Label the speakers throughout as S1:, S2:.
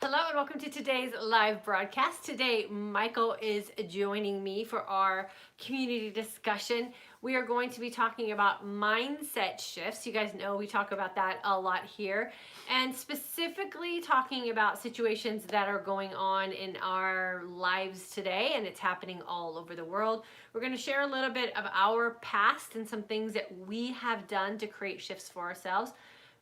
S1: Hello and welcome to today's live broadcast. Today, Michael is joining me for our community discussion. We are going to be talking about mindset shifts. You guys know we talk about that a lot here, and specifically talking about situations that are going on in our lives today, and it's happening all over the world. We're going to share a little bit of our past and some things that we have done to create shifts for ourselves,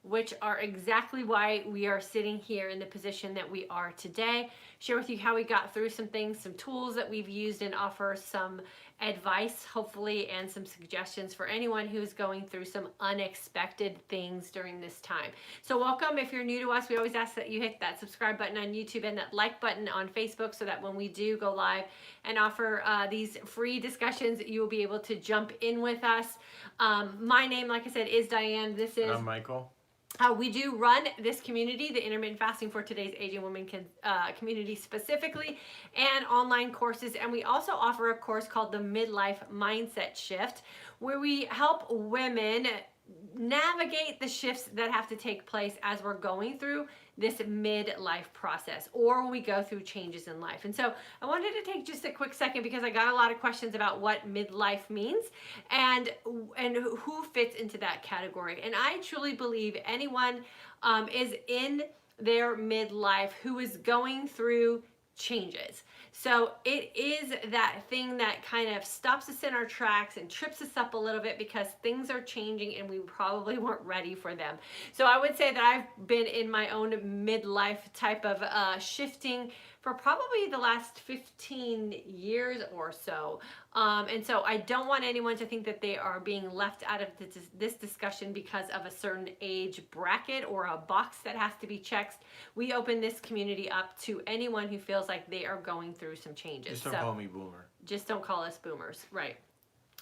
S1: which are exactly why we are sitting here in the position that we are today. Share with you how we got through some things, some tools that we've used, and offer some advice, hopefully, and some suggestions for anyone who's going through some unexpected things during this time. So welcome. If you're new to us, we always ask that you hit that subscribe button on YouTube and that like button on Facebook so that when we do go live and offer these free discussions, you will be able to jump in with us. My name, like I said, is Diane. This is...
S2: I'm Michael.
S1: We do run this community, the Intermittent Fasting for Today's Aging Women community specifically, and online courses. And we also offer a course called the Midlife Mindset Shift, where we help women navigate the shifts that have to take place as we're going through this midlife process or when we go through changes in life. And so I wanted to take just a quick second because I got a lot of questions about what midlife means and who fits into that category. And I truly believe anyone is in their midlife who is going through changes. So it is that thing that kind of stops us in our tracks and trips us up a little bit because things are changing and we probably weren't ready for them. So I would say that I've been in my own midlife type of shifting for probably the last 15 years or so. And so I don't want anyone to think that they are being left out of this discussion because of a certain age bracket or a box that has to be checked. We open this community up to anyone who feels like they are going through some changes.
S2: Just don't call me boomer.
S1: Just don't call us boomers. Right.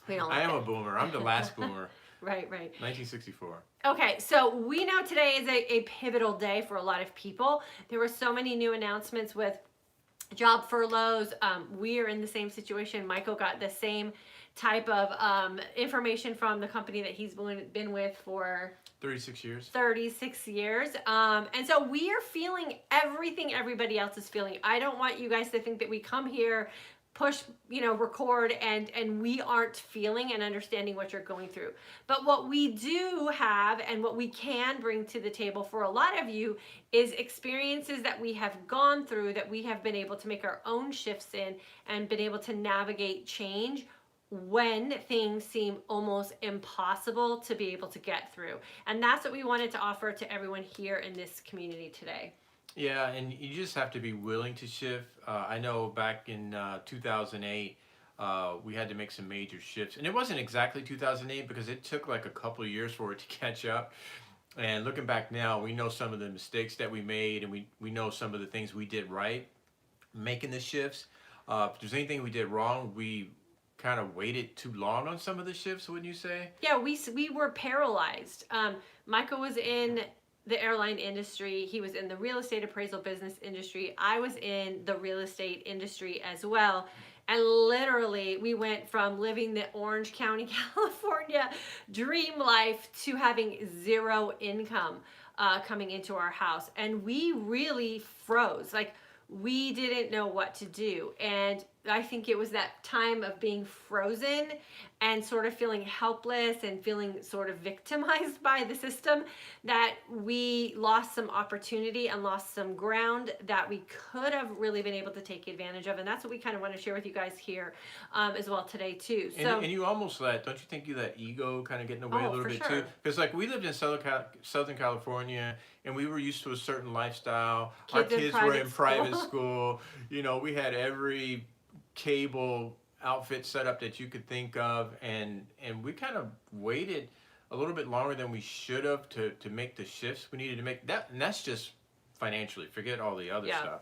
S1: We don't like
S2: I am
S1: that.
S2: a boomer. I'm the last boomer.
S1: Right.
S2: 1964.
S1: Okay, so we know today is a pivotal day for a lot of people. There were so many new announcements with job furloughs. We are in the same situation. Michael got the same type of information from the company that he's been with for
S2: 36 years.
S1: 36 years. And so we are feeling everything everybody else is feeling. I don't want you guys to think that we come here, push, record, and we aren't feeling and understanding what you're going through. But what we do have and what we can bring to the table for a lot of you is experiences that we have gone through that we have been able to make our own shifts in and been able to navigate change when things seem almost impossible to be able to get through. And that's what we wanted to offer to everyone here in this community today.
S2: Yeah, and you just have to be willing to shift. I know back in 2008, we had to make some major shifts. And it wasn't exactly 2008 because it took like a couple of years for it to catch up. And looking back now, we know some of the mistakes that we made, and we know some of the things we did right making the shifts. If there's anything we did wrong, we kind of waited too long on some of the shifts, wouldn't you say?
S1: Yeah, we were paralyzed. Michael was in the airline industry. He was in the real estate appraisal business industry. I was in the real estate industry as well. And literally, we went from living the Orange County, California dream life to having zero income coming into our house. And we really froze. Like, we didn't know what to do. And I think it was that time of being frozen and sort of feeling helpless and feeling sort of victimized by the system that we lost some opportunity and lost some ground that we could have really been able to take advantage of. And that's what we kind of want to share with you guys here as well today too. So,
S2: and you almost don't you think you let ego kind of get in the way a little bit
S1: sure.
S2: too? Because like we lived in Southern California and we were used to a certain lifestyle. Our kids were in private school. We had every cable outfit setup that you could think of, and we kind of waited a little bit longer than we should have to make the shifts we needed to make. That, and that's just financially. Forget all the other stuff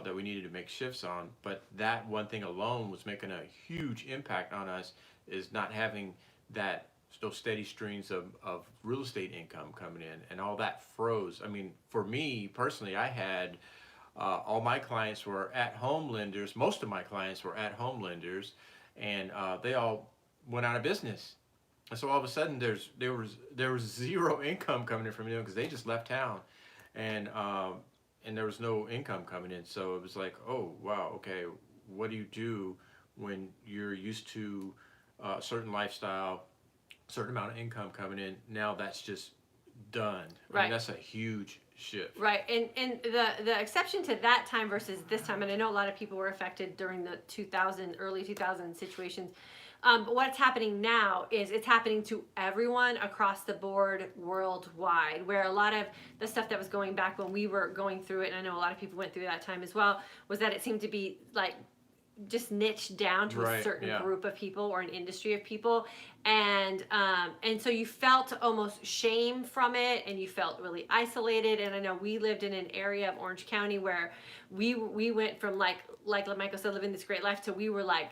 S2: that we needed to make shifts on. But that one thing alone was making a huge impact on us, is not having those steady streams of real estate income coming in, and all that froze. I mean, for me personally, I had all my clients were at-home lenders. Most of my clients were at-home lenders, and they all went out of business. And so all of a sudden, there was zero income coming in from them because they just left town. And and there was no income coming in. So it was like, oh wow, okay, what do you do when you're used to a certain lifestyle, certain amount of income coming in? Now that's just done. I
S1: Right.
S2: mean, that's a huge shift.
S1: Right. And the exception to that time versus this time, and I know a lot of people were affected during the early 2000 situations. But what's happening now is it's happening to everyone across the board worldwide, where a lot of the stuff that was going back when we were going through it, and I know a lot of people went through that time as well, was that it seemed to be like just niched down to a certain group of people or an industry of people, and so you felt almost shame from it, and you felt really isolated. And I know we lived in an area of Orange County where we went from like Michael said, living this great life, to we were like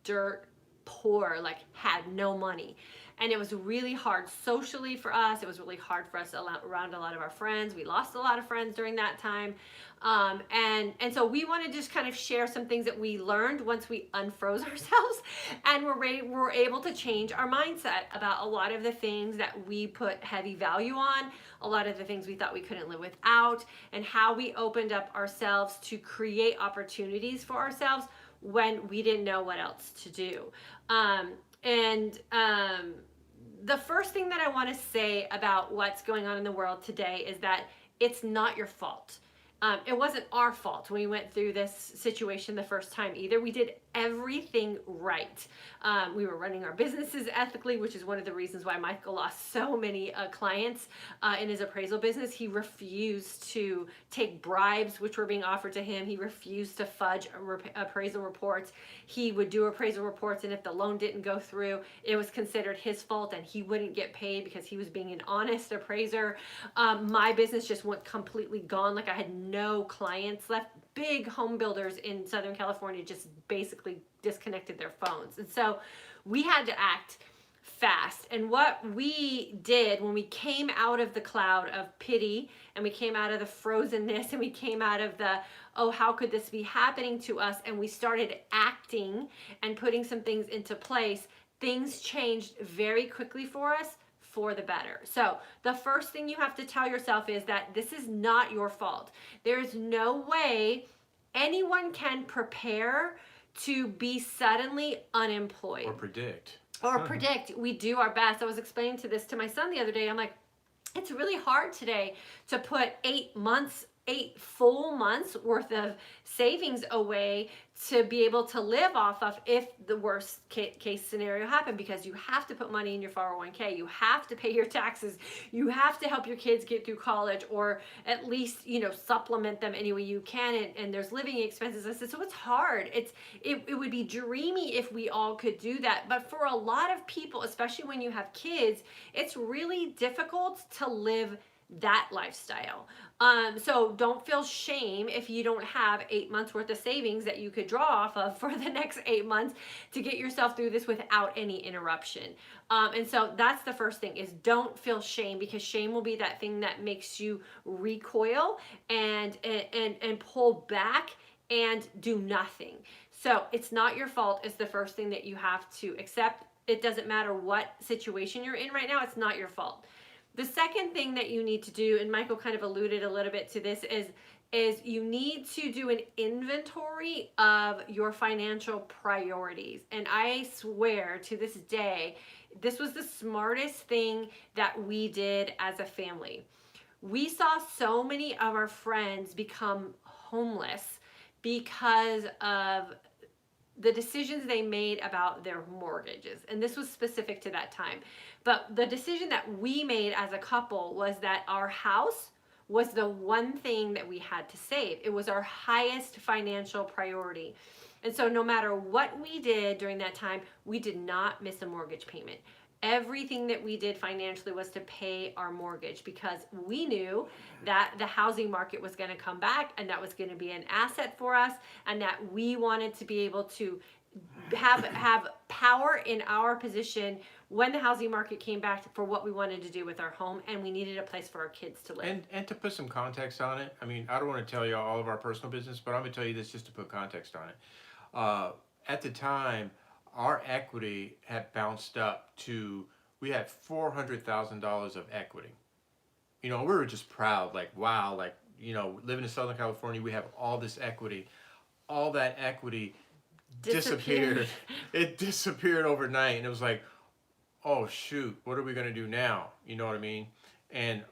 S1: dirt poor, like had no money. And it was really hard socially for us. It was really hard for us around a lot of our friends. We lost a lot of friends during that time. And so we want to just kind of share some things that we learned once we unfroze ourselves, and we're able to change our mindset about a lot of the things that we put heavy value on, a lot of the things we thought we couldn't live without, and how we opened up ourselves to create opportunities for ourselves when we didn't know what else to do. The first thing that I want to say about what's going on in the world today is that it's not your fault. It wasn't our fault when we went through this situation the first time either. We did everything right. We were running our businesses ethically, which is one of the reasons why Michael lost so many clients in his appraisal business. He refused to take bribes which were being offered to him. He refused to fudge appraisal reports. He would do appraisal reports, and if the loan didn't go through, it was considered his fault, and he wouldn't get paid because he was being an honest appraiser. My business just went completely gone. Like, I had no clients left. Big home builders in Southern California just basically disconnected their phones. And so we had to act fast. And what we did when we came out of the cloud of pity, and we came out of the frozenness, and we came out of the, oh, how could this be happening to us? And we started acting and putting some things into place, things changed very quickly for us, for the better. So the first thing you have to tell yourself is that this is not your fault. There's no way anyone can prepare to be suddenly unemployed. Or predict. We do our best. I was explaining to this to my son the other day. I'm like, it's really hard today to put 8 full months worth of savings away to be able to live off of if the worst case scenario happened, because you have to put money in your 401k, you have to pay your taxes, you have to help your kids get through college, or at least, supplement them any way you can, and there's living expenses. I said, so it's hard. It would be dreamy if we all could do that, but for a lot of people, especially when you have kids, it's really difficult to live that lifestyle. So don't feel shame if you don't have 8 months worth of savings that you could draw off of for the next 8 months to get yourself through this without any interruption. And so that's the first thing, is don't feel shame, because shame will be that thing that makes you recoil and pull back and do nothing. So it's not your fault is the first thing that you have to accept. It doesn't matter what situation you're in right now, it's not your fault. The second thing that you need to do, and Michael kind of alluded a little bit to this, is you need to do an inventory of your financial priorities. And I swear to this day, this was the smartest thing that we did as a family. We saw so many of our friends become homeless because of the decisions they made about their mortgages. And this was specific to that time. But the decision that we made as a couple was that our house was the one thing that we had to save. It was our highest financial priority. And so no matter what we did during that time, we did not miss a mortgage payment. Everything that we did financially was to pay our mortgage, because we knew that the housing market was going to come back, and that was going to be an asset for us, and that we wanted to be able to have power in our position when the housing market came back for what we wanted to do with our home, and we needed a place for our kids to live.
S2: And to put some context on it, I mean, I don't want to tell you all of our personal business, but I'm going to tell you this just to put context on it. At the time, our equity had bounced up to, we had $400,000 of equity. We were just proud, like, wow, like, living in Southern California, we have all this equity. All that equity disappeared. It disappeared overnight. And it was like, oh, shoot, what are we going to do now? You know what I mean? And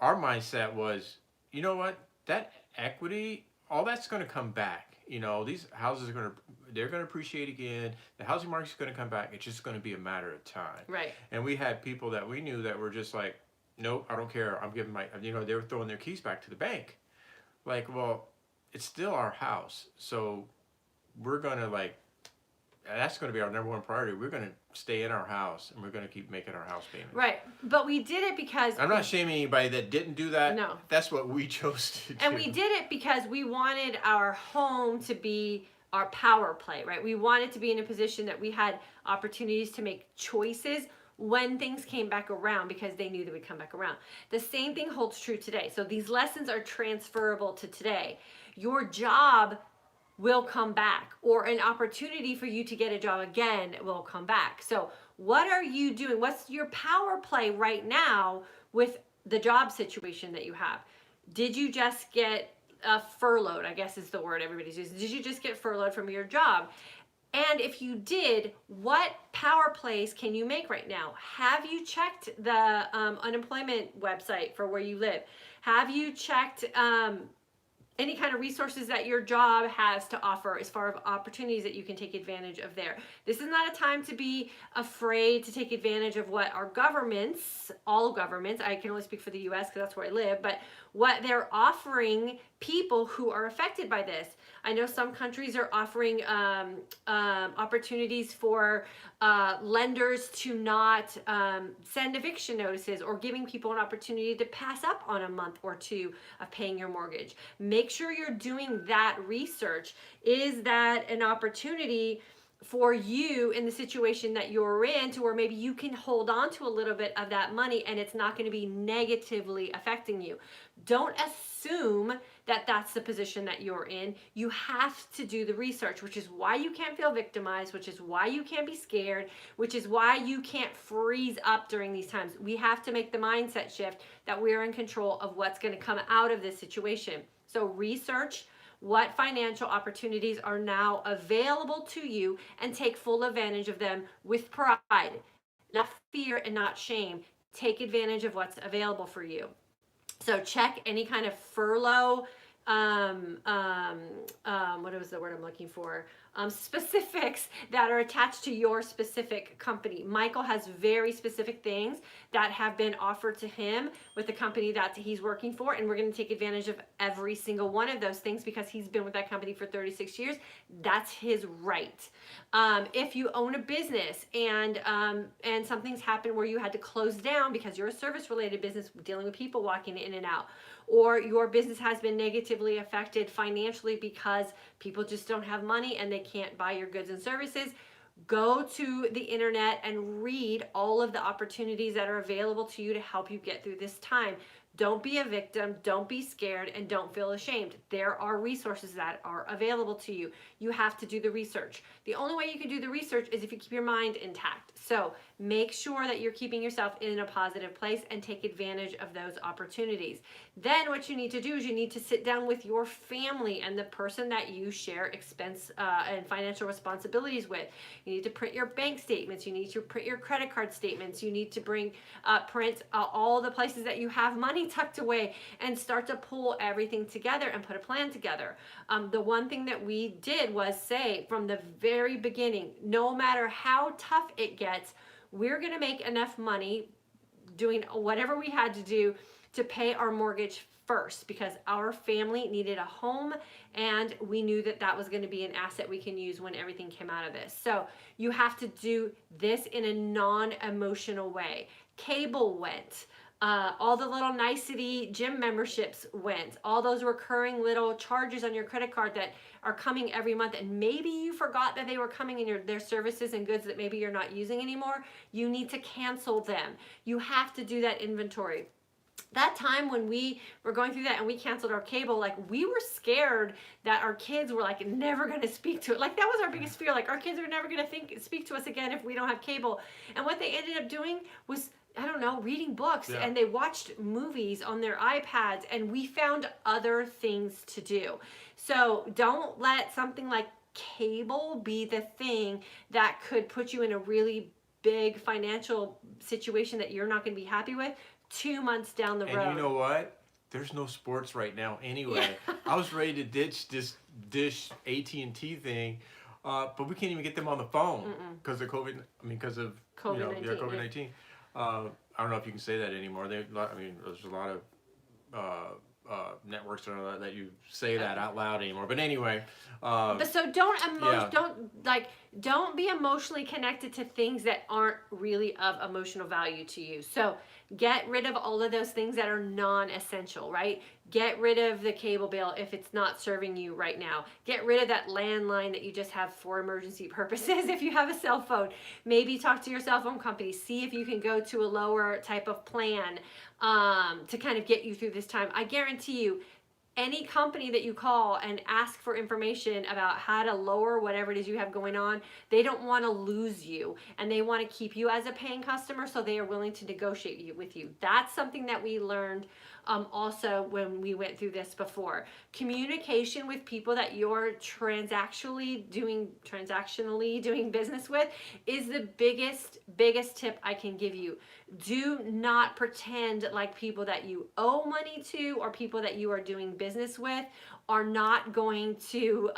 S2: our mindset was, you know what? That equity, all that's going to come back. These houses they're going to appreciate again. The housing market's going to come back. It's just going to be a matter of time.
S1: Right.
S2: And we had people that we knew that were just like, nope, I don't care. I'm giving they were throwing their keys back to the bank. Like, well, it's still our house. So we're going to that's going to be our number one priority. We're going to stay in our house and we're going to keep making our house payments.
S1: Right. But we did it because...
S2: I'm not shaming anybody that didn't do that.
S1: No.
S2: That's what we chose to do.
S1: And we did it because we wanted our home to be our power play, right? We wanted to be in a position that we had opportunities to make choices when things came back around, because they knew they would come back around. The same thing holds true today. So these lessons are transferable to today. Your job will come back, or an opportunity for you to get a job again will come back. So what are you doing? What's your power play right now with the job situation that you have? Did you just get furloughed, I guess is the word everybody's using. Did you just get furloughed from your job? And if you did, what power plays can you make right now? Have you checked the unemployment website for where you live? Have you checked any kind of resources that your job has to offer as far as opportunities that you can take advantage of there? This is not a time to be afraid to take advantage of what our governments, all governments, I can only speak for the US because that's where I live, but what they're offering people who are affected by this. I know some countries are offering opportunities for lenders to not send eviction notices, or giving people an opportunity to pass up on a month or two of paying your mortgage. Make sure you're doing that research. Is that an opportunity for you in the situation that you're in, to where maybe you can hold on to a little bit of that money and it's not going to be negatively affecting you? Don't assume that that's the position that you're in. You have to do the research, which is why you can't feel victimized, which is why you can't be scared, which is why you can't freeze up during these times. We have to make the mindset shift that we're in control of what's going to come out of this situation. So research what financial opportunities are now available to you and take full advantage of them with pride, not fear and not shame. Take advantage of what's available for you. So check any kind of furlough, what was the word I'm looking for? Specifics that are attached to your specific company. Michael has very specific things that have been offered to him with the company that he's working for, and we're going to take advantage of every single one of those things because he's been with that company for 36 years. That's his right. If you own a business and something's happened where you had to close down because you're a service-related business dealing with people walking in and out, or your business has been negatively affected financially because people just don't have money and they can't buy your goods and services, go to the internet and read all of the opportunities that are available to you to help you get through this time. Don't be a victim, don't be scared, and don't feel ashamed. There are resources that are available to you. You have to do the research. The only way you can do the research is if you keep your mind intact. So make sure that you're keeping yourself in a positive place and take advantage of those opportunities. Then what you need to do is you need to sit down with your family and the person that you share expense and financial responsibilities with. You need to print your bank statements. You need to print your credit card statements. You need to print all the places that you have money tucked away and start to pull everything together and put a plan together. The one thing that we did was say from the very beginning, no matter how tough it gets, we're going to make enough money doing whatever we had to do to pay our mortgage first, because our family needed a home and we knew that that was going to be an asset we can use when everything came out of this. So you have to do this in a non-emotional way. Cable went. All the little nicety gym memberships went. All those recurring little charges on your credit card that are coming every month, and maybe you forgot that they were coming in their services and goods that maybe you're not using anymore. You need to cancel them. You have to do that inventory. That time when we were going through that and we canceled our cable, like, we were scared that our kids were like never going to speak to it. Like, that was our biggest fear. Like, our kids are never going to speak to us again if we don't have cable. And what they ended up doing was I don't know, reading books,
S2: Yeah.
S1: and they watched movies on their iPads, and we found other things to do. So don't let something like cable be the thing that could put you in a really big financial situation that you're not going to be happy with 2 months down the road.
S2: And you know what? There's no sports right now anyway.
S1: Yeah.
S2: I was ready to ditch this Dish AT&T thing, but we can't even get them on the phone because of COVID. I mean, because of
S1: COVID-19.
S2: COVID-19. I don't know if you can say that anymore. I mean, there's a lot of networks that you say that out loud anymore. But anyway.
S1: But so don't be emotionally connected to things that aren't really of emotional value to you. So get rid of all of those things that are non-essential, right? Get rid of the cable bill if it's not serving you right now. Get rid of that landline that you just have for emergency purposes if you have a cell phone. Maybe talk to your cell phone company. See if you can go to a lower type of plan to kind of get you through this time. I guarantee you, any company that you call and ask for information about how to lower whatever it is you have going on, they don't want to lose you, and they want to keep you as a paying customer, so they are willing to negotiate with you. That's something that we learned also when we went through this before. Communication with people that you're transactionally doing business with is the biggest tip I can give you. Do not pretend like people that you owe money to or people that you are doing business with are not going to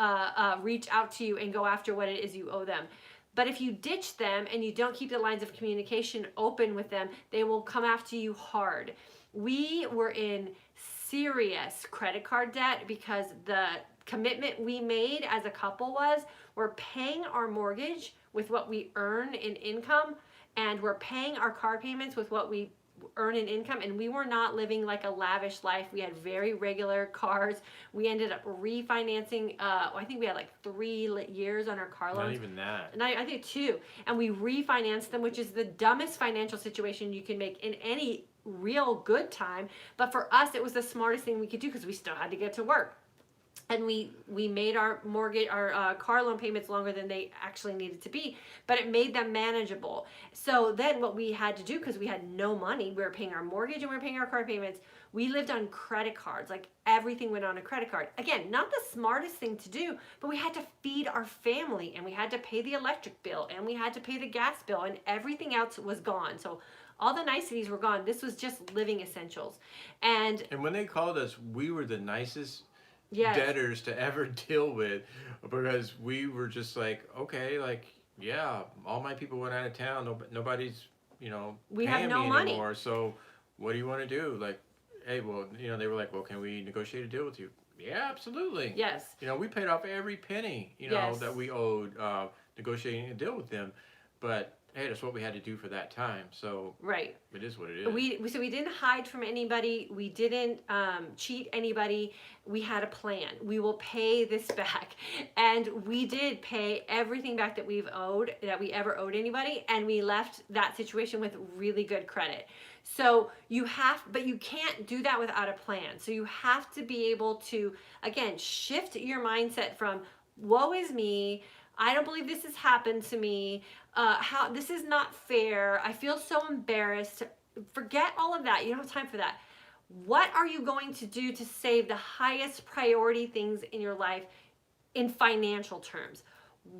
S1: reach out to you and go after what it is you owe them. But if you ditch them and you don't keep the lines of communication open with them, they will come after you hard. We were in serious credit card debt because the commitment we made as a couple was we're paying our mortgage with what we earn in income, and we're paying our car payments with what we earn in income, and we were not living like a lavish life. We had very regular cars. We ended up refinancing, I think we had like 3 years on our car loans.
S2: Not even that.
S1: And I think 2. And we refinanced them, which is the dumbest financial situation you can make in any real good time. But for us, it was the smartest thing we could do because we still had to get to work. And we made our mortgage, our car loan payments longer than they actually needed to be, but it made them manageable. So then what we had to do, because we had no money, we were paying our mortgage and we were paying our car payments, we lived on credit cards. Like everything went on a credit card. Again, not the smartest thing to do, but we had to feed our family, and we had to pay the electric bill, and we had to pay the gas bill, and everything else was gone. So all the niceties were gone. This was just living essentials. And
S2: when they called us, we were the nicest debtors to ever deal with, because we were just like, okay, like, yeah, all my people went out of town. Nobody's,
S1: we
S2: paying
S1: have no
S2: me
S1: money
S2: anymore. So what do you want to do? Like, hey, well, they were like, well, can we negotiate a deal with you? Yeah, absolutely.
S1: Yes.
S2: We paid off every penny, that we owed, negotiating a deal with them. But hey, that's what we had to do for that time. So
S1: right,
S2: it is what it is.
S1: So we didn't hide from anybody. We didn't cheat anybody. We had a plan. We will pay this back, and we did pay everything back that we ever owed anybody, and we left that situation with really good credit. So but you can't do that without a plan. So you have to be able to, again, shift your mindset from woe is me, I don't believe this has happened to me, this is not fair, I feel so embarrassed. Forget all of that. You don't have time for that. What are you going to do to save the highest priority things in your life in financial terms?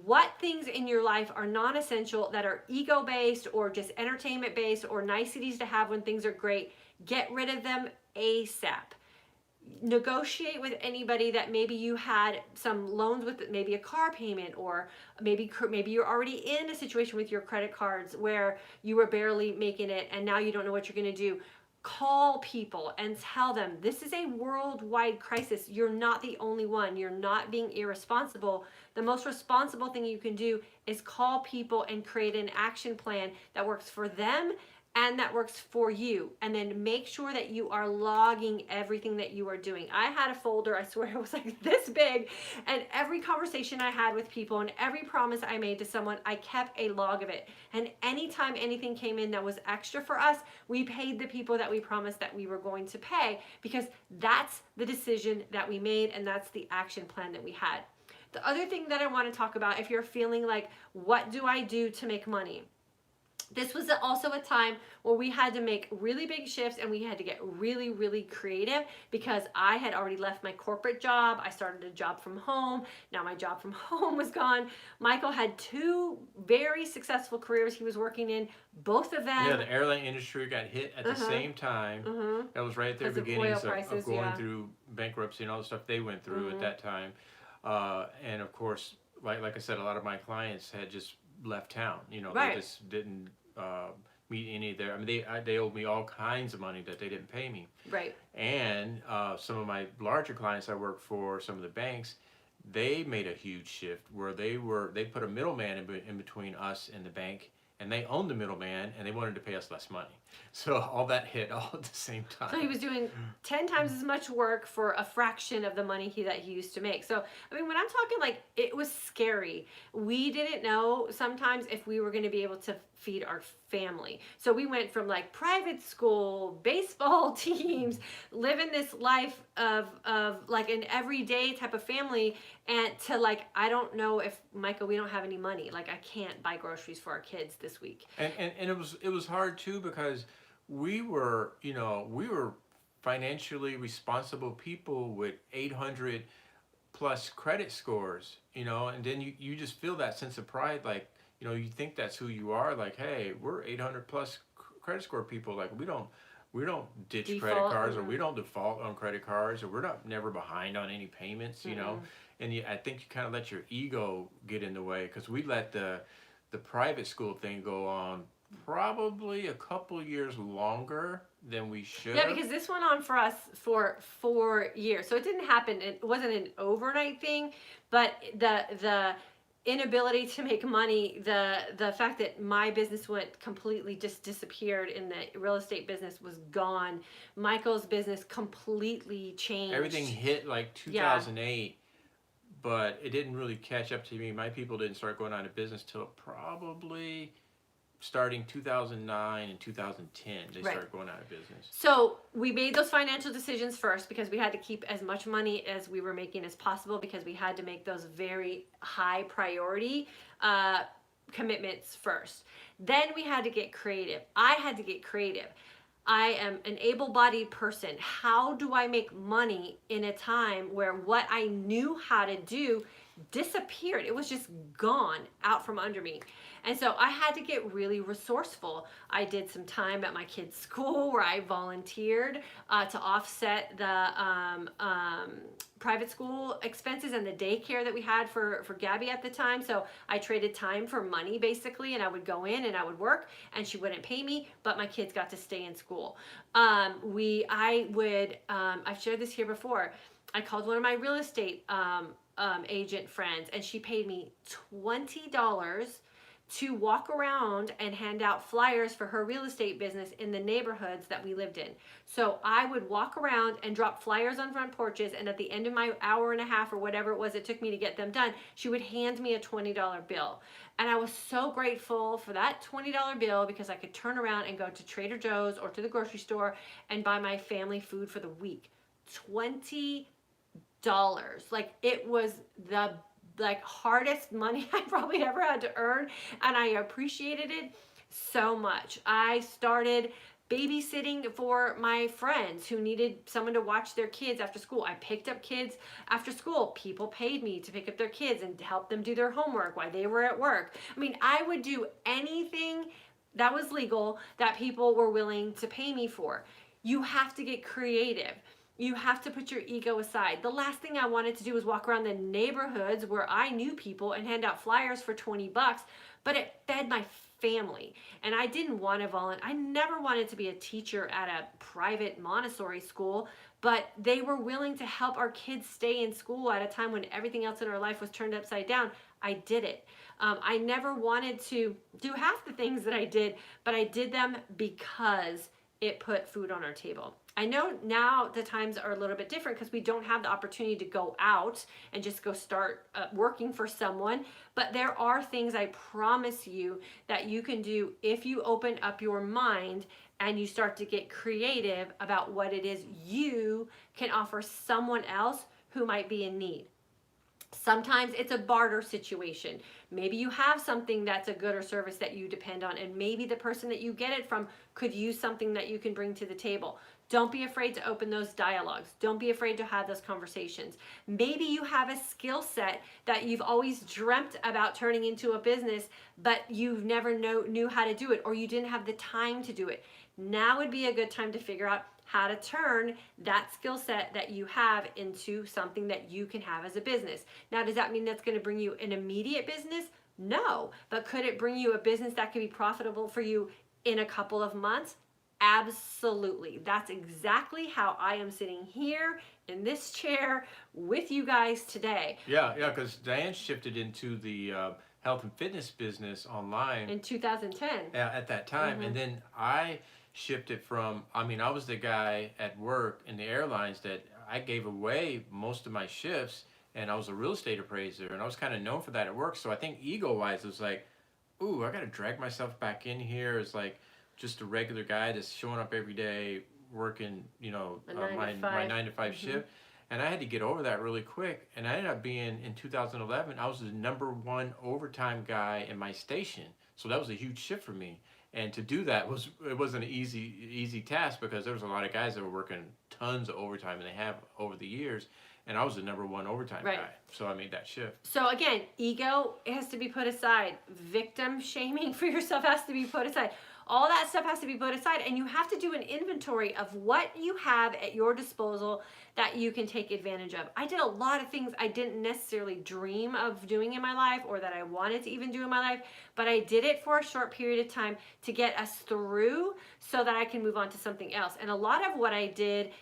S1: What things in your life are non-essential, that are ego-based or just entertainment-based or niceties to have when things are great? Get rid of them ASAP. Negotiate with anybody that maybe you had some loans with, maybe a car payment, or maybe you're already in a situation with your credit cards where you were barely making it and now you don't know what you're going to do. Call people and tell them this is a worldwide crisis. You're not the only one. You're not being irresponsible. The most responsible thing you can do is call people and create an action plan that works for them and that works for you, and then make sure that you are logging everything that you are doing. I had a folder, I swear it was like this big, and every conversation I had with people and every promise I made to someone, I kept a log of it. And anytime anything came in that was extra for us, we paid the people that we promised that we were going to pay, because that's the decision that we made and that's the action plan that we had. The other thing that I want to talk about, if you're feeling like, what do I do to make money? This was also a time where we had to make really big shifts and we had to get really, really creative because I had already left my corporate job. I started a job from home. Now my job from home was gone. Michael had 2 very successful careers he was working in, both of them.
S2: Yeah, the airline industry got hit at the same time. That was right at their beginnings of going through bankruptcy and all the stuff they went through at that time. And of course, like I said, a lot of my clients had just left town. You know, they just didn't meet any of their, I mean, they owed me all kinds of money that they didn't pay me.
S1: Right.
S2: And some of my larger clients I worked for, some of the banks, they made a huge shift where they put a middleman in between us and the bank, and they owned the middleman, and they wanted to pay us less money. So all that hit all at the same time.
S1: So he was doing 10 times as much work for a fraction of the money that he used to make. So, I mean, when I'm talking, like, it was scary. We didn't know sometimes if we were going to be able to feed our family. So we went from like private school, baseball teams, living this life of like an everyday type of family, and to like, I don't know if, Michael, we don't have any money. Like, I can't buy groceries for our kids this week.
S2: And it was hard too, because we were financially responsible people with 800 plus credit scores, you know, and then you just feel that sense of pride, like, you know, you think that's who you are, like, hey, we're 800 plus credit score people, like we don't ditch credit cards, or we don't default on credit cards, or we're never behind on any payments, you know. And I think you kind of let your ego get in the way, because we let the private school thing go on probably a couple years longer than we should.
S1: Yeah, because this went on for us for 4 years. So it didn't happen. It wasn't an overnight thing, but the inability to make money, the fact that my business went completely just disappeared, and the real estate business was gone. Michael's business completely changed.
S2: Everything hit like 2008. But it didn't really catch up to me. My people didn't start going out of business till probably starting 2009 and 2010. They started going out of business.
S1: So we made those financial decisions first because we had to keep as much money as we were making as possible, because we had to make those very high priority commitments first. Then we had to get creative. I had to get creative. I am an able-bodied person. How do I make money in a time where what I knew how to do disappeared? It was just gone out from under me. And so I had to get really resourceful. I did some time at my kids' school where I volunteered to offset the private school expenses and the daycare that we had for Gabby at the time. So I traded time for money, basically, and I would go in and I would work, and she wouldn't pay me, but my kids got to stay in school. I've shared this here before. I called one of my real estate agent friends, and she paid me $20 to walk around and hand out flyers for her real estate business in the neighborhoods that we lived in. So I would walk around and drop flyers on front porches, and at the end of my hour and a half or whatever it was it took me to get them done, she would hand me a $20 bill. And I was so grateful for that $20 bill, because I could turn around and go to Trader Joe's or to the grocery store and buy my family food for the week. $20. Like, it was the hardest money I probably ever had to earn, and I appreciated it so much. I started babysitting for my friends who needed someone to watch their kids after school. I picked up kids after school. People paid me to pick up their kids and help them do their homework while they were at work. I mean, I would do anything that was legal that people were willing to pay me for. You have to get creative. You have to put your ego aside. The last thing I wanted to do was walk around the neighborhoods where I knew people and hand out flyers for $20, but it fed my family. And I didn't want to volunteer. I never wanted to be a teacher at a private Montessori school, but they were willing to help our kids stay in school at a time when everything else in our life was turned upside down. I did it. I never wanted to do half the things that I did, but I did them because it put food on our table. I know now the times are a little bit different because we don't have the opportunity to go out and just go start working for someone, but there are things, I promise you, that you can do if you open up your mind and you start to get creative about what it is you can offer someone else who might be in need. Sometimes it's a barter situation. Maybe you have something that's a good or service that you depend on, and maybe the person that you get it from could use something that you can bring to the table. Don't be afraid to open those dialogues. Don't be afraid to have those conversations. Maybe you have a skill set that you've always dreamt about turning into a business, but you've never knew how to do it, or you didn't have the time to do it. Now would be a good time to figure out how to turn that skill set that you have into something that you can have as a business. Now, does that mean that's going to bring you an immediate business? No. But could it bring you a business that could be profitable for you in a couple of months? Absolutely. That's exactly how I am sitting here in this chair with you guys today.
S2: Yeah, because Diane shifted into the health and fitness business online
S1: in 2010.
S2: At that time, and then I shifted from, I mean, I was the guy at work in the airlines that I gave away most of my shifts, and I was a real estate appraiser, and I was kind of known for that at work. So I think ego-wise, it was like, ooh, I got to drag myself back in here as like just a regular guy that's showing up every day, working, you know, my 9 to 5 shift. And I had to get over that really quick. And I ended up being, in 2011, I was the #1 overtime guy in my station. So that was a huge shift for me. And to do that wasn't an easy task, because there was a lot of guys that were working tons of overtime, and they have over the years. And I was the #1 overtime guy. So I made that shift.
S1: So again, ego has to be put aside. Victim shaming for yourself has to be put aside. All that stuff has to be put aside, and you have to do an inventory of what you have at your disposal that you can take advantage of. I did a lot of things I didn't necessarily dream of doing in my life, or that I wanted to even do in my life, but I did it for a short period of time to get us through so that I can move on to something else. And a lot of what I did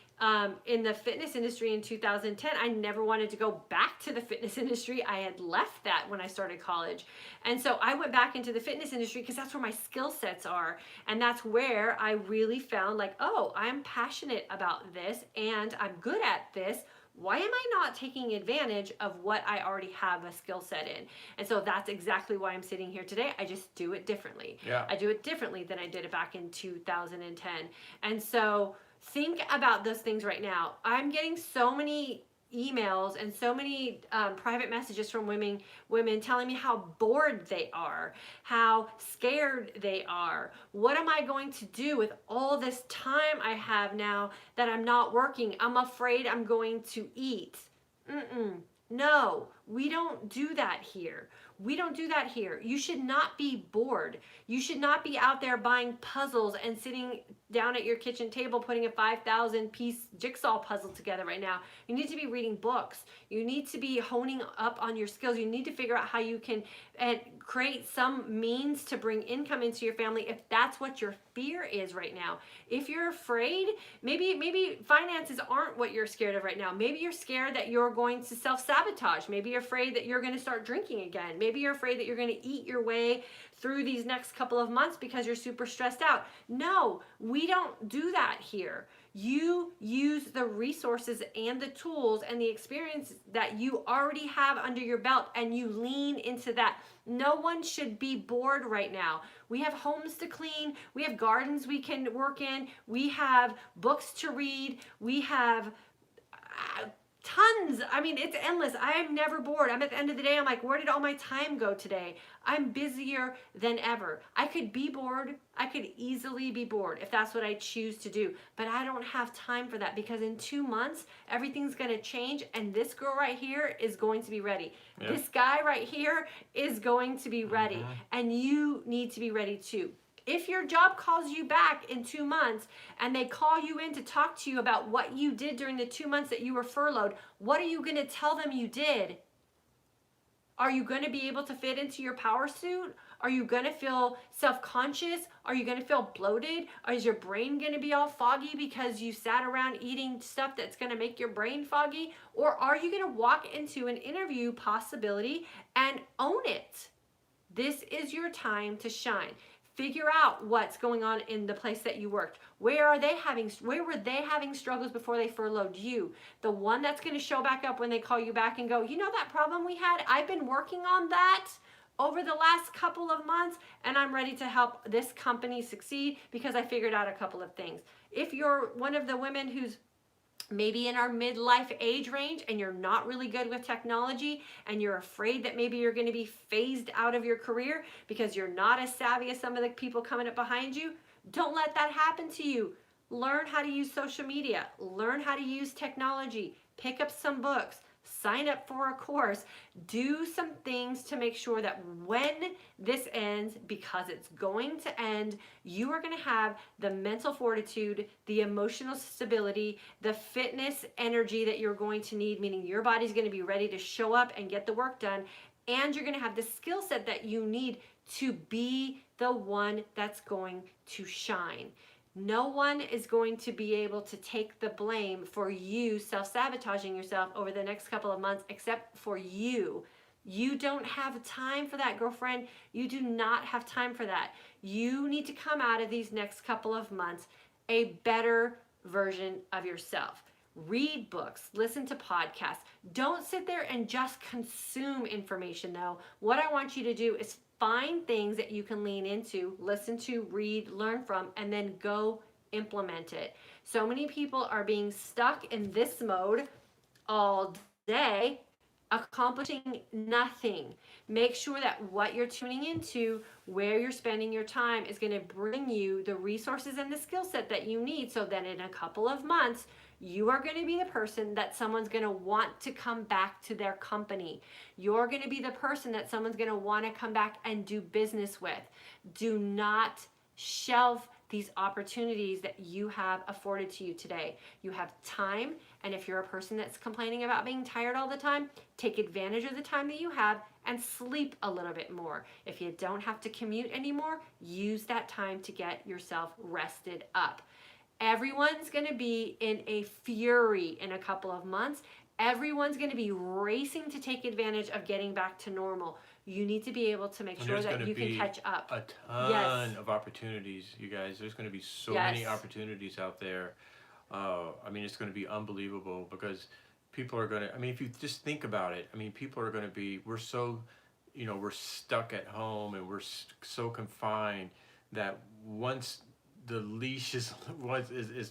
S1: in the fitness industry in 2010, I never wanted to go back to the fitness industry. I had left that when I started college. And so I went back into the fitness industry because that's where my skill sets are. And that's where I really found like, oh, I'm passionate about this and I'm good at this. Why am I not taking advantage of what I already have a skill set in? And so that's exactly why I'm sitting here today. I just do it differently.
S2: Yeah.
S1: I do it differently than I did it back in 2010. And so think about those things right now. I'm getting so many emails and so many private messages from women telling me how bored they are, how scared they are. What am I going to do with all this time I have now that I'm not working? I'm afraid I'm going to eat. No, we don't do that here. We don't do that here. You should not be bored. You should not be out there buying puzzles and sitting down at your kitchen table putting a 5,000 piece jigsaw puzzle together right now. You need to be reading books. You need to be honing up on your skills. You need to figure out how you can create some means to bring income into your family if that's what your fear is right now. If you're afraid, maybe finances aren't what you're scared of right now. Maybe you're scared that you're going to self-sabotage. Maybe you're afraid that you're going to start drinking again. Maybe you're afraid that you're going to eat your way through these next couple of months because you're super stressed out. No, we don't do that here. You use the resources and the tools and the experience that you already have under your belt, and you lean into that. No one should be bored right now. We have homes to clean. We have gardens we can work in. We have books to read. We have tons. I mean, it's endless. I am never bored. I'm at the end of the day, I'm like, where did all my time go today? I'm busier than ever. I could be bored. I could easily be bored if that's what I choose to do. But I don't have time for that, because in 2 months, everything's going to change, and this girl right here is going to be ready. Yep. This guy right here is going to be ready. And you need to be ready too. If your job calls you back in 2 months and they call you in to talk to you about what you did during the 2 months that you were furloughed, what are you going to tell them you did? Are you going to be able to fit into your power suit? Are you going to feel self-conscious? Are you going to feel bloated? Or is your brain going to be all foggy because you sat around eating stuff that's going to make your brain foggy? Or are you going to walk into an interview possibility and own it? This is your time to shine. Figure out what's going on in the place that you worked. Where were they having struggles before they furloughed you? The one that's going to show back up when they call you back and go, you know that problem we had? I've been working on that over the last couple of months, and I'm ready to help this company succeed because I figured out a couple of things. If you're one of the women who's maybe in our midlife age range, and you're not really good with technology, and you're afraid that maybe you're going to be phased out of your career because you're not as savvy as some of the people coming up behind you. Don't let that happen to you. Learn how to use social media, learn how to use technology, pick up some books, sign up for a course, do some things to make sure that when this ends, because it's going to end, you are going to have the mental fortitude, the emotional stability, the fitness energy that you're going to need, meaning your body's going to be ready to show up and get the work done, and you're going to have the skill set that you need to be the one that's going to shine. No one is going to be able to take the blame for you self-sabotaging yourself over the next couple of months except for you. You don't have time for that, girlfriend. You do not have time for that. You need to come out of these next couple of months a better version of yourself. Read books, listen to podcasts. Don't sit there and just consume information though. What I want you to do is find things that you can lean into, listen to, read, learn from, and then go implement it. So many people are being stuck in this mode all day, accomplishing nothing. Make sure that what you're tuning into, where you're spending your time, is going to bring you the resources and the skill set that you need, so that in a couple of months, you are going to be the person that someone's going to want to come back to their company. You're going to be the person that someone's going to want to come back and do business with. Do not shelve these opportunities that you have afforded to you today. You have time, and if you're a person that's complaining about being tired all the time, take advantage of the time that you have and sleep a little bit more. If you don't have to commute anymore, use that time to get yourself rested up. Everyone's going to be in a fury in a couple of months. Everyone's going to be racing to take advantage of getting back to normal. You need to be able to make sure that you can catch up.
S2: A ton of opportunities, you guys. There's going to be so many opportunities out there. I mean, it's going to be unbelievable, because people are going to, I mean, if you just think about it, I mean, people are going to be, we're so, you know, we're stuck at home, and we're so confined that once the leash is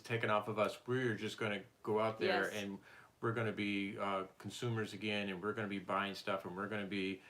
S2: taken off of us, we're just going to go out there and we're going to be consumers again, and we're going to be buying stuff, and we're going to be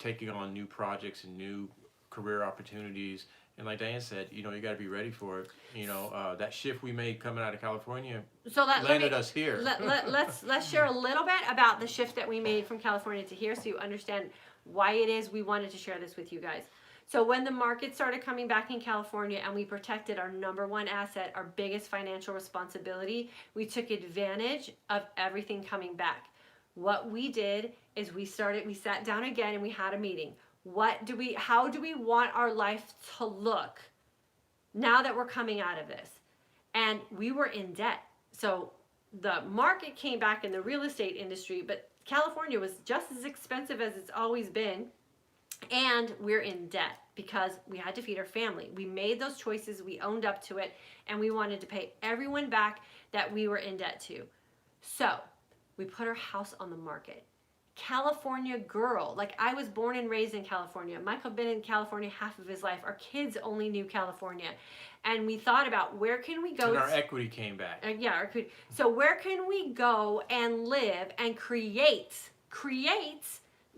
S2: taking on new projects and new career opportunities. And like Diane said, you know, you got to be ready for it. You know, that shift we made coming out of California landed us here.
S1: Let's share a little bit about the shift that we made from California to here, so you understand why it is we wanted to share this with you guys. So when the market started coming back in California, and we protected our number one asset, our biggest financial responsibility, we took advantage of everything coming back. What we did is we sat down again, and we had a meeting. How do we want our life to look now that we're coming out of this? And we were in debt. So the market came back in the real estate industry, but California was just as expensive as it's always been. And we're in debt because we had to feed our family. We made those choices, we owned up to it, and we wanted to pay everyone back that we were in debt to. So we put our house on the market. California girl, like, I was born and raised in California. Michael had been in California half of his life. Our kids only knew California. And we thought about, where can we go?
S2: And our equity came back.
S1: So where can we go and live and create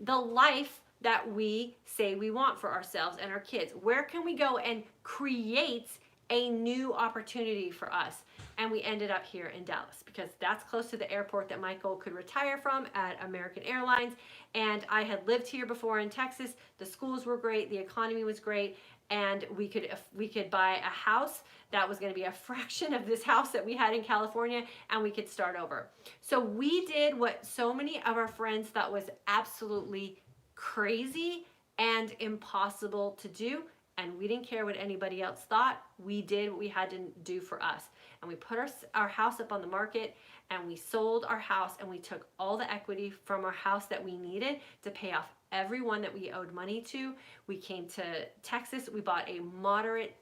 S1: the life that we say we want for ourselves and our kids? Where can we go and create a new opportunity for us? And we ended up here in Dallas, because that's close to the airport that Michael could retire from at American Airlines. And I had lived here before in Texas. The schools were great, the economy was great, and we could buy a house that was going to be a fraction of this house that we had in California, and we could start over. So we did what so many of our friends thought was absolutely crazy and impossible to do, and we didn't care what anybody else thought. We did what we had to do for us, and we put our house up on the market, and we sold our house, and we took all the equity from our house that we needed to pay off everyone that we owed money to. We came to Texas. We bought a moderate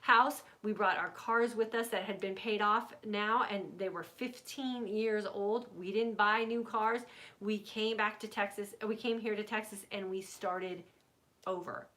S1: house. We brought our cars with us that had been paid off now, and they were 15 years old. We didn't buy new cars. We came back to Texas. We came here to Texas, and we started over.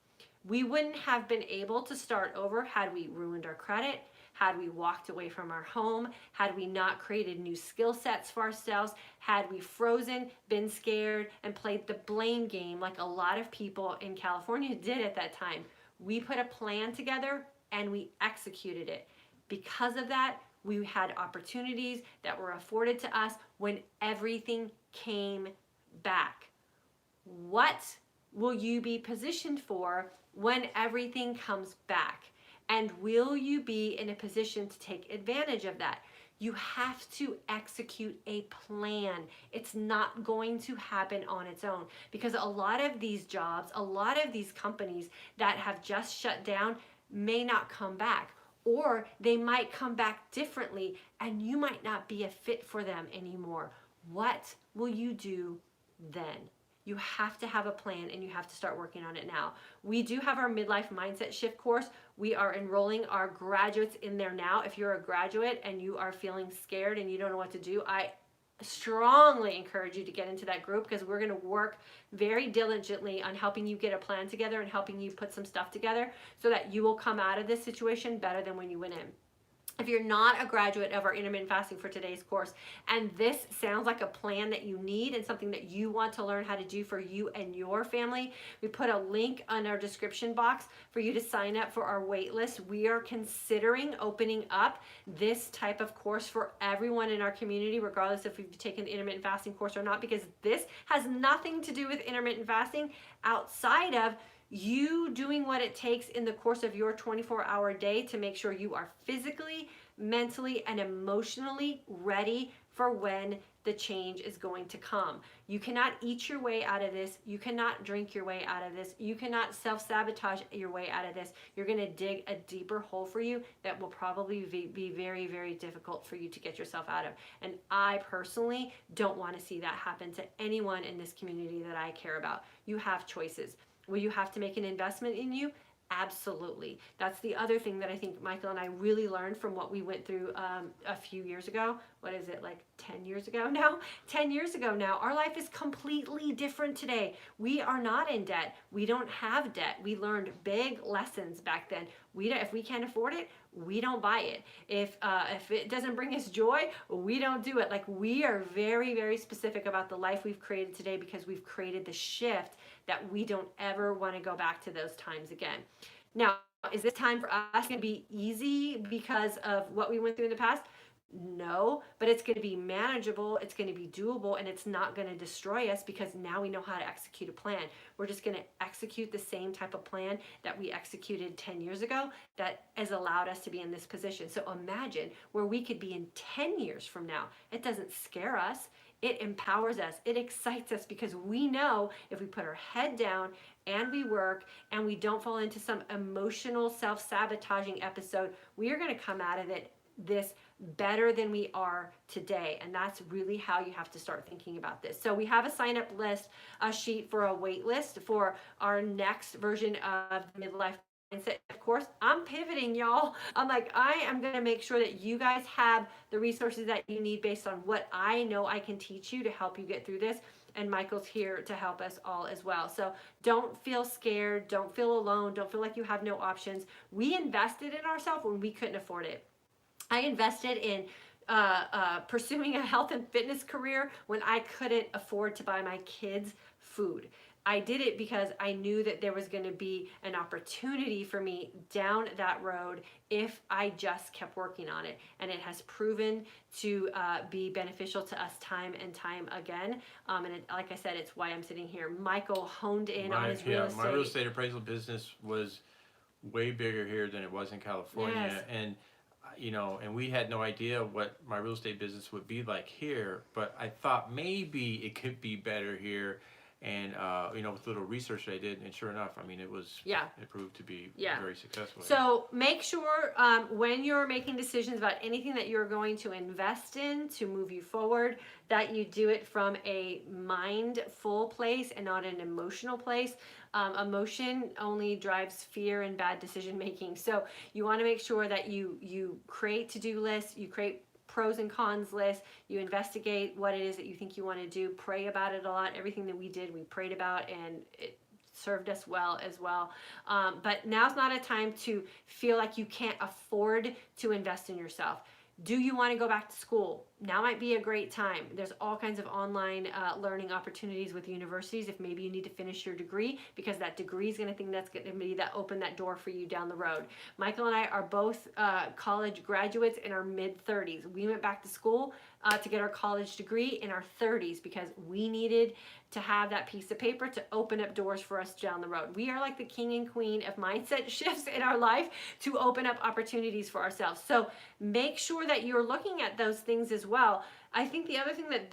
S1: We wouldn't have been able to start over had we ruined our credit, had we walked away from our home, had we not created new skill sets for ourselves, had we frozen, been scared, and played the blame game like a lot of people in California did at that time. We put a plan together and we executed it. Because of that, we had opportunities that were afforded to us when everything came back. What will you be positioned for when everything comes back? And will you be in a position to take advantage of that? You have to execute a plan. It's not going to happen on its own, because a lot of these jobs, a lot of these companies that have just shut down may not come back, or they might come back differently and you might not be a fit for them anymore. What will you do then? You have to have a plan and you have to start working on it now. We do have our midlife mindset shift course. We are enrolling our graduates in there now. If you're a graduate and you are feeling scared and you don't know what to do, I strongly encourage you to get into that group, because we're going to work very diligently on helping you get a plan together and helping you put some stuff together so that you will come out of this situation better than when you went in. If you're not a graduate of our intermittent fasting for today's course, and this sounds like a plan that you need and something that you want to learn how to do for you and your family, we put a link on our description box for you to sign up for our wait list. We are considering opening up this type of course for everyone in our community, regardless if you've taken the intermittent fasting course or not, because this has nothing to do with intermittent fasting outside of you doing what it takes in the course of your 24-hour day to make sure you are physically, mentally, and emotionally ready for when the change is going to come. You cannot eat your way out of this. You cannot drink your way out of this. You cannot self-sabotage your way out of this. You're going to dig a deeper hole for you that will probably be very, very difficult for you to get yourself out of. And I personally don't want to see that happen to anyone in this community that I care about. You have choices. Will you have to make an investment in you? Absolutely. That's the other thing that I think Michael and I really learned from what we went through a few years ago. What is it, like 10 years ago now? 10 years ago now. Our life is completely different today. We are not in debt. We don't have debt. We learned big lessons back then. If we can't afford it, we don't buy it. If it doesn't bring us joy, we don't do it. Like, we are very, very specific about the life we've created today, because we've created the shift that we don't ever want to go back to those times again. Now, is this time for us going to be easy because of what we went through in the past? No, but it's going to be manageable, it's going to be doable, and it's not going to destroy us, because now we know how to execute a plan. We're just going to execute the same type of plan that we executed 10 years ago that has allowed us to be in this position. So imagine where we could be in 10 years from now. It doesn't scare us. It empowers us. It excites us, because we know if we put our head down and we work and we don't fall into some emotional self-sabotaging episode, we are going to come out of this better than we are today. And that's really how you have to start thinking about this. So we have a sign up list, a sheet for a wait list for our next version of midlife mindset. Of course, I'm pivoting, y'all. I'm like, I am going to make sure that you guys have the resources that you need based on what I know I can teach you to help you get through this. And Michael's here to help us all as well. So don't feel scared. Don't feel alone. Don't feel like you have no options. We invested in ourselves when we couldn't afford it. I invested in pursuing a health and fitness career when I couldn't afford to buy my kids food. I did it because I knew that there was going to be an opportunity for me down that road if I just kept working on it. And it has proven to be beneficial to us time and time again. Like I said, it's why I'm sitting here. Michael honed in on his real estate.
S2: My real estate appraisal business was way bigger here than it was in California.
S1: Yes.
S2: And and we had no idea what my real estate business would be like here, but I thought maybe it could be better here. And with a little research I did, and sure enough, I mean, it proved to be very successful.
S1: So make sure when you're making decisions about anything that you're going to invest in to move you forward, that you do it from a mindful place and not an emotional place. Emotion only drives fear and bad decision making. So you want to make sure that you create to-do lists, you create pros and cons list, you investigate what it is that you think you want to do, pray about it a lot. Everything that we did, we prayed about, and served us well as well. But now's not a time to feel like you can't afford to invest in yourself. Do you want to go back to school? Now might be a great time. There's all kinds of online learning opportunities with universities if maybe you need to finish your degree, because that degree is going to be that open that door for you down the road. Michael and I are both college graduates in our mid-30s. We went back to school to get our college degree in our 30s because we needed to have that piece of paper to open up doors for us down the road. We are like the king and queen of mindset shifts in our life to open up opportunities for ourselves. So make sure that you're looking at those things as well. I think the other thing that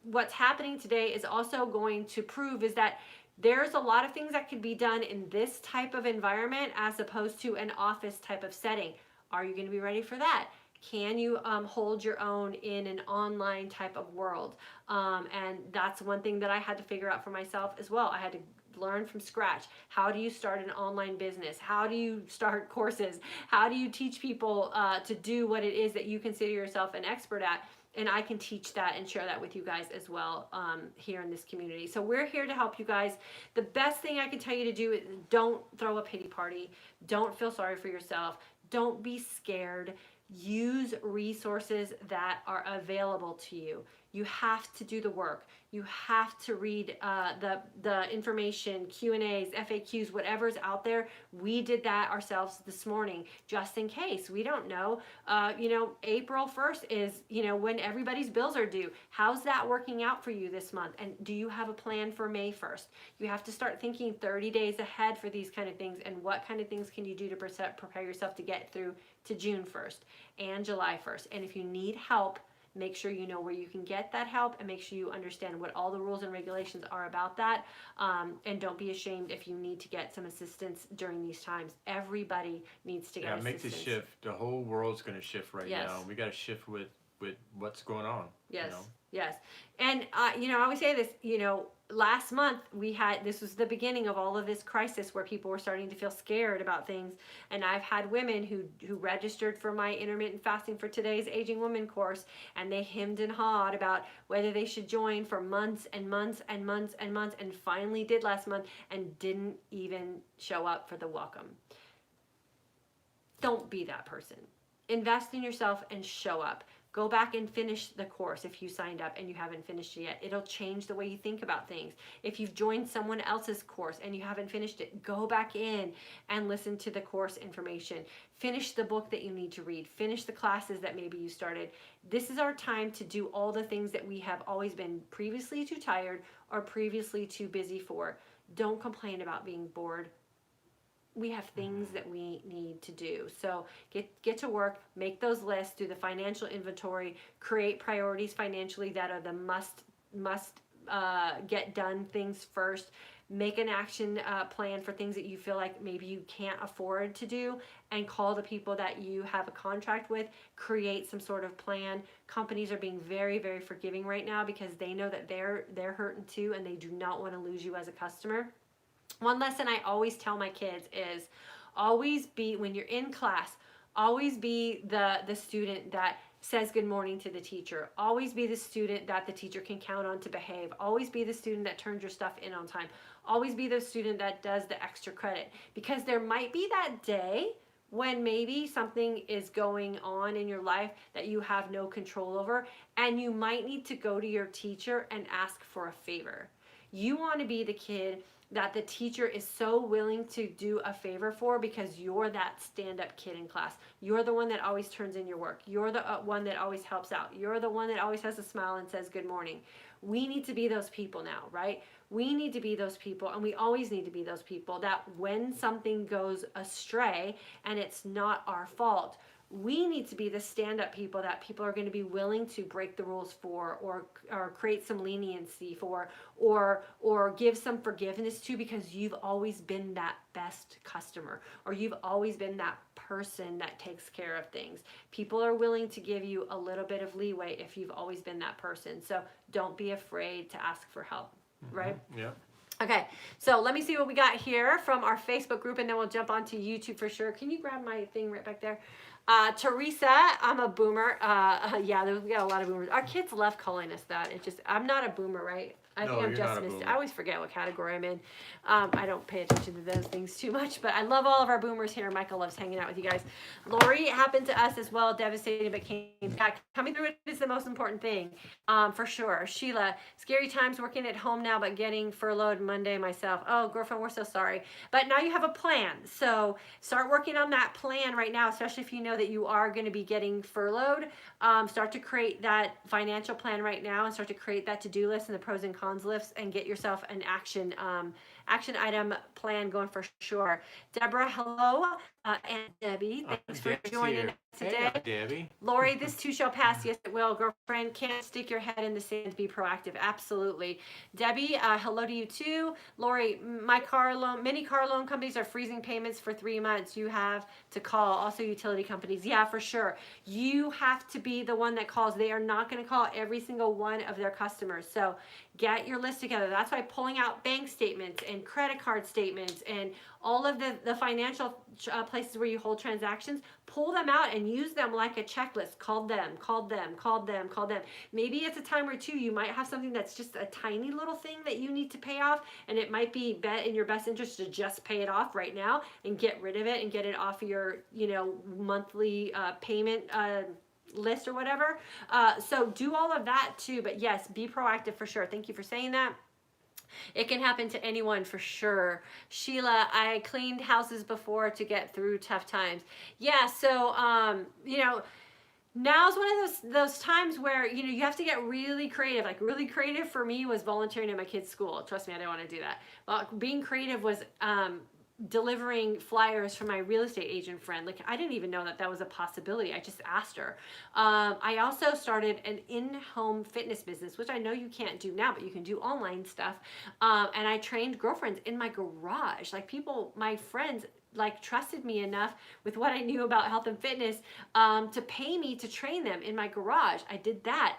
S1: what's happening today is also going to prove is that there's a lot of things that could be done in this type of environment as opposed to an office type of setting. Are you going to be ready for that? Can you hold your own in an online type of world? And that's one thing that I had to figure out for myself as well. I had to learn from scratch. How do you start an online business? How do you start courses? How do you teach people to do what it is that you consider yourself an expert at? And I can teach that and share that with you guys as well here in this community. So we're here to help you guys. The best thing I can tell you to do is don't throw a pity party. Don't feel sorry for yourself. Don't be scared. Use resources that are available to you. You have to do the work. You have to read the information, Q&As, FAQs, whatever's out there. We did that ourselves this morning, just in case. We don't know. April 1st is, when everybody's bills are due. How's that working out for you this month? And do you have a plan for May 1st? You have to start thinking 30 days ahead for these kind of things, and what kind of things can you do to prepare yourself to get through to June 1st and July 1st. And if you need help, make sure you know where you can get that help, and make sure you understand what all the rules and regulations are about that. And don't be ashamed if you need to get some assistance during these times. Everybody needs to get assistance.
S2: Make the shift. The whole world's going to shift right now. We got to shift with what's going on.
S1: Yes. Yes. And, I always say this, last month this was the beginning of all of this crisis where people were starting to feel scared about things. And I've had women who registered for my Intermittent Fasting for Today's Aging Woman course, and they hemmed and hawed about whether they should join for months and months and months and months, and finally did last month and didn't even show up for the welcome. Don't be that person. Invest in yourself and show up. Go back and finish the course if you signed up and you haven't finished it yet. It'll change the way you think about things. If you've joined someone else's course and you haven't finished it, go back in and listen to the course information. Finish the book that you need to read. Finish the classes that maybe you started. This is our time to do all the things that we have always been previously too tired or previously too busy for. Don't complain about being bored. We have things that we need to do. So get to work, make those lists, do the financial inventory, create priorities financially that are the must get done things first. Make an action plan for things that you feel like maybe you can't afford to do, and call the people that you have a contract with. Create some sort of plan. Companies are being very, very forgiving right now because they know that they're hurting too, and they do not want to lose you as a customer. One lesson I always tell my kids is always be, when you're in class, always be the student that says good morning to the teacher. Always be the student that the teacher can count on to behave. Always be the student that turns your stuff in on time. Always be the student that does the extra credit, because there might be that day when maybe something is going on in your life that you have no control over, and you might need to go to your teacher and ask for a favor. You want to be the kid that the teacher is so willing to do a favor for because you're that stand-up kid in class. You're the one that always turns in your work. You're the one that always helps out. You're the one that always has a smile and says good morning. We need to be those people now, right? We need to be those people, and we always need to be those people that when something goes astray and it's not our fault, we need to be the stand-up people that people are going to be willing to break the rules for, or create some leniency for, or give some forgiveness to, because you've always been that best customer, or you've always been that person that takes care of things. People are willing to give you a little bit of leeway if you've always been that person. So don't be afraid to ask for help, right?
S2: Yeah.
S1: Okay, so let me see what we got here from our Facebook group, and then we'll jump onto YouTube for sure. Can you grab my thing right back there? Teresa, I'm a boomer. Yeah, we got a lot of boomers. Our kids love calling us that. I'm not a boomer, right? I think I'm just missed. I always forget what category I'm in. I don't pay attention to those things too much, but I love all of our boomers here. Michael loves hanging out with you guys. Lori, happened to us as well, devastating, but came back. Coming through it is the most important thing, for sure. Sheila, scary times working at home now, but getting furloughed Monday myself. Oh, girlfriend, we're so sorry. But now you have a plan. So start working on that plan right now, especially if you know that you are going to be getting furloughed. Start to create that financial plan right now and start to create that to-do list and the pros and cons lists and get yourself an action item plan going for sure. Deborah, hello. And Debbie, thanks for joining us today.
S2: Hey, Debbie.
S1: Lori, this too shall pass. Yes, it will. Girlfriend, can't stick your head in the sand. Be proactive. Absolutely. Debbie, hello to you too. Lori, many car loan companies are freezing payments for 3 months. You have to call. Also, utility companies. Yeah, for sure. You have to be the one that calls. They are not going to call every single one of their customers. So get your list together. That's why pulling out bank statements and credit card statements and all of the financial places where you hold transactions, pull them out and use them like a checklist. Call them. Maybe it's a time or two you might have something that's just a tiny little thing that you need to pay off, and it might be in your best interest to just pay it off right now and get rid of it and get it off of your monthly payment list or whatever. So do all of that too. But yes, be proactive for sure. Thank you for saying that. It can happen to anyone for sure. Sheila, I cleaned houses before to get through tough times. Yeah, so now's one of those times where you have to get really creative. Like really creative for me was volunteering at my kids' school. Trust me, I didn't want to do that. Well, being creative was delivering flyers for my real estate agent friend. Like I didn't even know that was a possibility. I just asked her. I also started an in-home fitness business, which I know you can't do now, but you can do online stuff. And I trained girlfriends in my garage. Like my friends trusted me enough with what I knew about health and fitness to pay me to train them in my garage. I did that.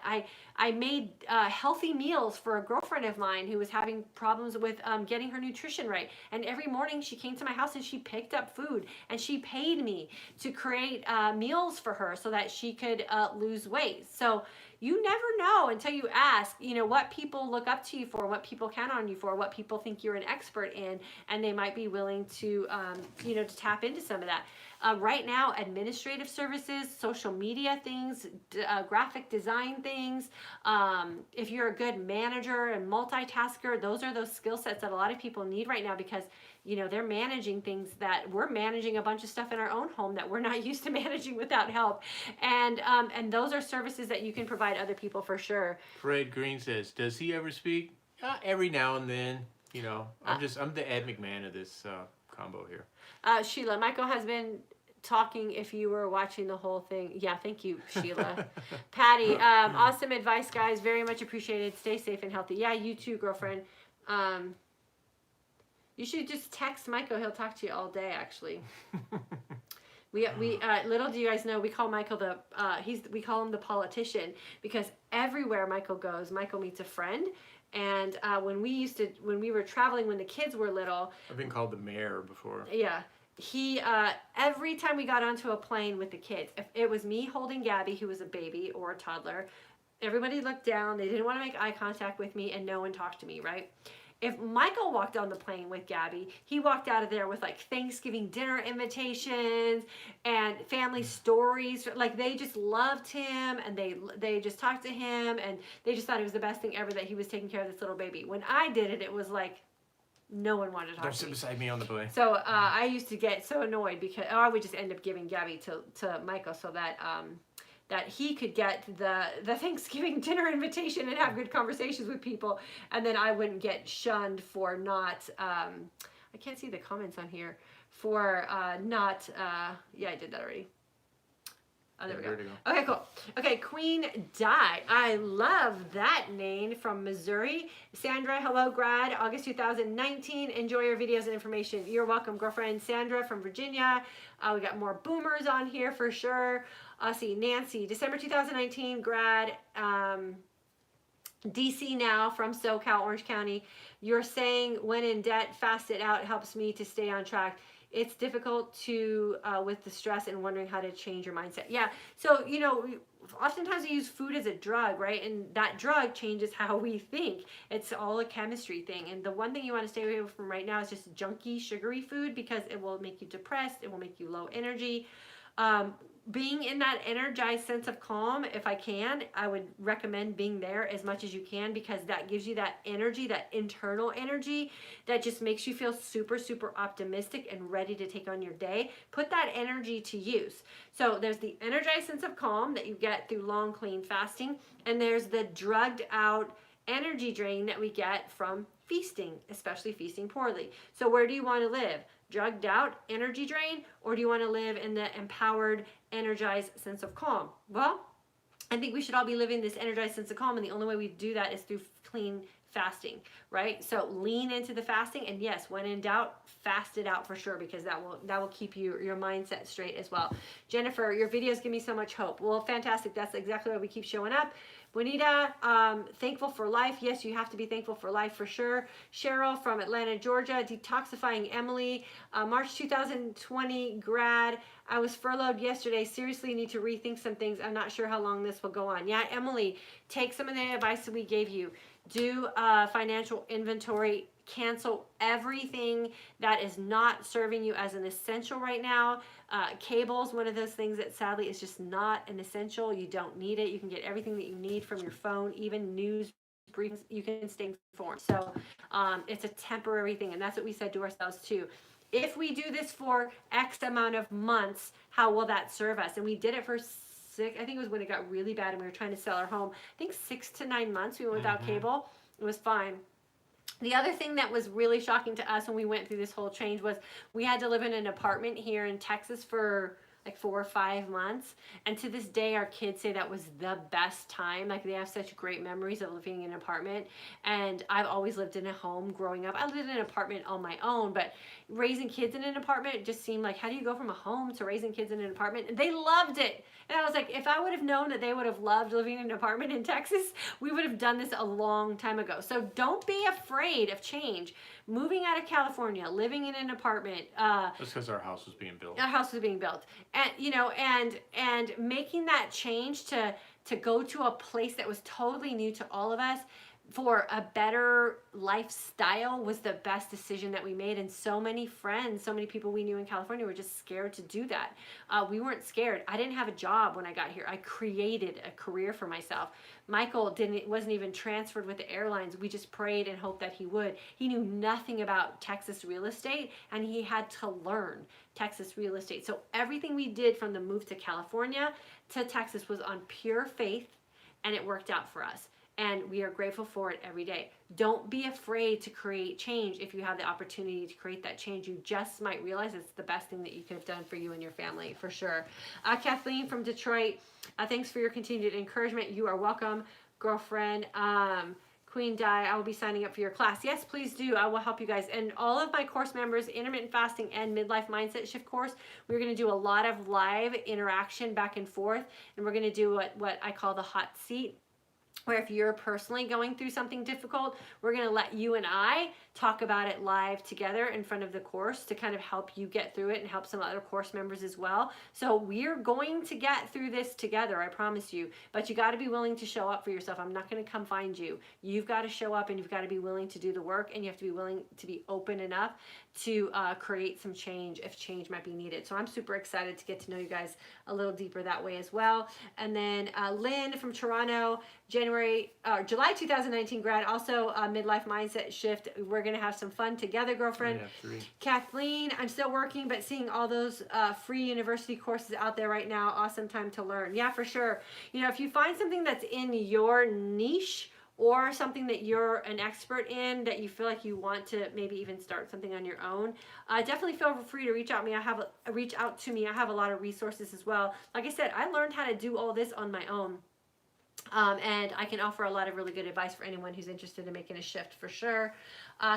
S1: I made healthy meals for a girlfriend of mine who was having problems with getting her nutrition right. And every morning she came to my house and she picked up food and she paid me to create meals for her so that she could lose weight. So you never know until you ask, what people look up to you for, what people count on you for, what people think you're an expert in, and they might be willing to, to tap into some of that. Right now, administrative services, social media things, graphic design things. If you're a good manager and multitasker, those are those skill sets that a lot of people need right now because they're managing things that we're managing a bunch of stuff in our own home that we're not used to managing without help. And those are services that you can provide other people for sure.
S2: Fred Green says, does he ever speak? Every now and then, I'm the Ed McMahon of this combo here.
S1: Sheila, Michael has been talking if you were watching the whole thing. Yeah, thank you, Sheila. Patty, awesome advice, guys. Very much appreciated. Stay safe and healthy. Yeah, you too, girlfriend. You should just text Michael. He'll talk to you all day, actually. We little do you guys know, we call Michael we call him the politician because everywhere Michael goes, Michael meets a friend. And when we were traveling when the kids were little,
S2: I've been called the mayor before.
S1: Yeah. He every time we got onto a plane with the kids, if it was me holding Gabby, who was a baby or a toddler, everybody looked down. They didn't want to make eye contact with me, and no one talked to me, right? If Michael walked on the plane with Gabby, he walked out of there with Thanksgiving dinner invitations and family stories. They just loved him and they just talked to him and they just thought it was the best thing ever that he was taking care of this little baby. When I did it, it was no one wanted to talk to me.
S2: Don't sit beside me on the plane.
S1: So I used to get so annoyed because I would just end up giving Gabby to Michael so that that he could get the Thanksgiving dinner invitation and have good conversations with people, and then I wouldn't get shunned for not, I can't see the comments on here, for not, yeah, I did that already. Oh, there we go. Okay, cool. Okay, Queen Di. I love that name from Missouri. Sandra, hello, grad, August 2019. Enjoy your videos and information. You're welcome, girlfriend. Sandra from Virginia. We got more boomers on here for sure. See, Nancy, December 2019, grad, DC now from SoCal, Orange County. You're saying when in debt, fast it out helps me to stay on track. it's difficult to, with the stress and wondering how to change your mindset. Yeah. So, you know, oftentimes we use food as a drug, right? And that drug changes how we think. It's all a chemistry thing. And the one thing you want to stay away from right now is just junky, sugary food, because it will make you depressed. It will make you low energy. Being in that energized sense of calm, if I can, I would recommend being there as much as you can, because that gives you that energy, that internal energy that just makes you feel super, super optimistic and ready to take on your day. Put that energy to use. So there's the energized sense of calm that you get through long, clean fasting, and there's the drugged out energy drain that we get from feasting, especially feasting poorly. So where do you want to live? Drugged out, energy drain, or do you want to live in the empowered, energized sense of calm? Well, I think we should all be living this energized sense of calm, and the only way we do that is through clean fasting, right? So lean into the fasting, and yes, when in doubt, fast it out for sure, because that will keep your mindset straight as well. Jennifer, your videos give me so much hope. Well, fantastic. That's exactly why we keep showing up. Bonita, thankful for life. Yes, you have to be thankful for life for sure. Cheryl from Atlanta, Georgia. Detoxifying Emily, March 2020 grad. I was furloughed yesterday. Seriously need to rethink some things. I'm not sure how long this will go on. Yeah, Emily, take some of the advice that we gave you. Do financial inventory. Cancel everything that is not serving you as an essential right now. Cable's one of those things that sadly is just not an essential. You don't need it. You can get everything that you need from your phone, even news briefings. You can stay informed. So it's a temporary thing, and that's what we said to ourselves too. If we do this for X amount of months, how will that serve us? And we did it for I think it was when it got really bad and we were trying to sell our home. I think 6 to 9 months we went without cable. It was fine. The other thing that was really shocking to us when we went through this whole change was we had to live in an apartment here in Texas for like 4 or 5 months. And to this day, our kids say that was the best time. Like, they have such great memories of living in an apartment. And I've always lived in a home growing up. I lived in an apartment on my own, but raising kids in an apartment just seemed like, how do you go from a home to raising kids in an apartment? And they loved it. And I was like, if I would have known that they would have loved living in an apartment in Texas, we would have done this a long time ago. So don't be afraid of change. Moving out of California, living in an apartment.
S2: Just because our house was being built.
S1: Our house was being built. And, you know, and making that change to go to a place that was totally new to all of us for a better lifestyle was the best decision that we made. And so many friends, so many people we knew in California were just scared to do that. We weren't scared. I didn't have a job when I got here. I created a career for myself. Michael wasn't even transferred with the airlines. We just prayed and hoped that he would. He knew nothing about Texas real estate, and he had to learn Texas real estate. So everything we did from the move to California to Texas was on pure faith, and it worked out for us. And we are grateful for it every day. Don't be afraid to create change if you have the opportunity to create that change. You just might realize it's the best thing that you could have done for you and your family, for sure. Kathleen from Detroit, thanks for your continued encouragement. You are welcome, girlfriend. Queen Di, I will be signing up for your class. Yes, please do. I will help you guys. And all of my course members, Intermittent Fasting and Midlife Mindset Shift course, we're going to do a lot of live interaction back and forth. And we're going to do what I call the hot seat, where if you're personally going through something difficult, we're going to let you and I talk about it live together in front of the course to kind of help you get through it and help some other course members as well. So we're going to get through this together, I promise you. But you got to be willing to show up for yourself. I'm not going to come find you. You've got to show up, and you've got to be willing to do the work, and you have to be willing to be open enough to create some change if change might be needed. So I'm super excited to get to know you guys a little deeper that way as well. And then Lynn from Toronto, July 2019 grad, also midlife mindset shift. We're going to have some fun together, girlfriend. Kathleen, I'm still working, but seeing all those free university courses out there right now, awesome time to learn. Yeah, for sure. You know, if you find something that's in your niche, or something that you're an expert in that you feel like you want to maybe even start something on your own, definitely feel free to reach out to me. I have a lot of resources as well. Like I said, I learned how to do all this on my own. And I can offer a lot of really good advice for anyone who's interested in making a shift, for sure.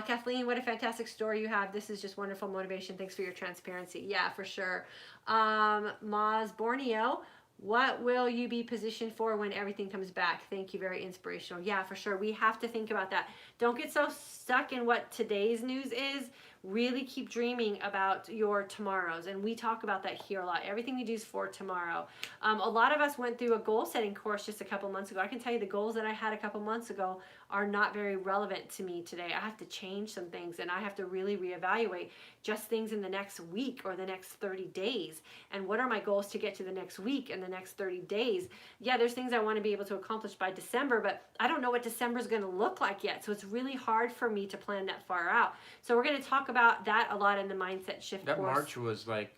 S1: Kathleen, what a fantastic story you have. This is just wonderful motivation. Thanks for your transparency. Yeah, for sure. Maz Borneo, what will you be positioned for when everything comes back? Thank you. Very inspirational. Yeah, for sure. We have to think about that. Don't get so stuck in what today's news is. really keep dreaming about your tomorrows. And we talk about that here a lot. Everything we do is for tomorrow. A lot of us went through a goal setting course just a couple months ago. I can tell you the goals that I had a couple months ago are not very relevant to me today. I have to change some things, and I have to really reevaluate just things in the next week or the next 30 days. And what are my goals to get to the next week and the next 30 days? Yeah, there's things I want to be able to accomplish by December, but I don't know what December is going to look like yet. So it's really hard for me to plan that far out. So we're going to talk about that a lot in the Mindset Shift
S2: That
S1: course.
S2: March was like,